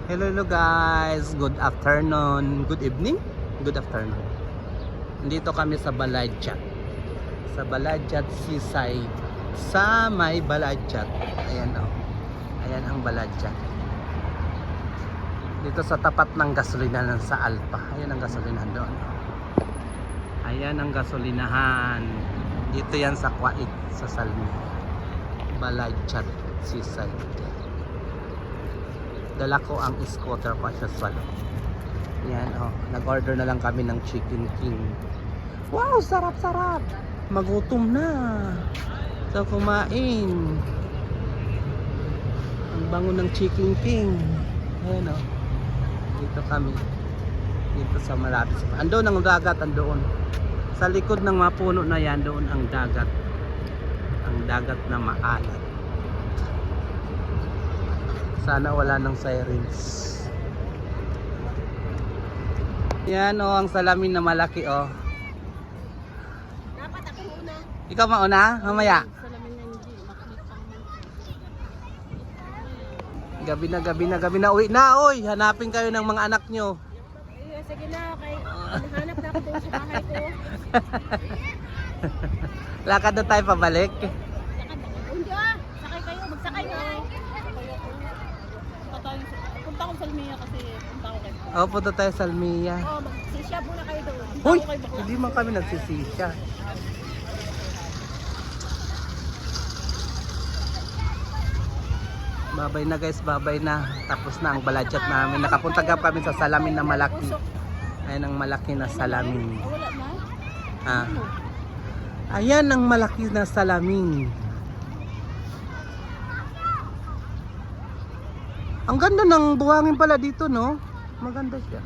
Hello, hello guys. Good afternoon. Good evening. Good afternoon. Nandito kami sa Baladjat. Sa Baladjat Seaside. Sa may Baladjat. Ayan o. Ayan ang Baladjat. Dito sa tapat ng gasolinahan sa Alpa. Ayan ang gasolinahan doon. Ayan ang gasolinahan. Dito yan sa Kuwait, sa Salmi. Baladjat Seaside. Dala ko ang scooter ko sa salon. Yan oh, nag-order na lang kami ng Chicken King. Wow, sarap-sarap. Magutom na. So kumain. Ang bango ng Chicken King. Ayan oh. Dito kami. Dito sa malapit. Andoon ang dagat, andoon. Sa likod ng mga puno na yan, doon ang dagat. Ang dagat na maalat. Sana wala ng sirens. Yan o, ang salamin na malaki o. Dapat ako muna. Ikaw mauna? Mamaya. Salamin nga hindi makita mo. Gabi na. Uwi na, oy. Hanapin kayo ng mga anak nyo. Sige na, kay hanap na ako doon sa bahay ko. Lakad na tayo pabalik. Hindi sakay kayo, magsakay na. Punta ko sa Almia kasi punta ko kayo. O, punta tayo sa Almia. Magsisya muna kayo doon. Uy, hindi man kami nagsisisya. Babay na guys, babay na. Tapos na ang Baladjat namin. Nakapunta kami sa salamin na malaki. Ayan ang malaki na salamin. Wala na? Ah. Ayan ang malaki na salamin. Ang ganda ng buhangin pala dito, no? Maganda siya.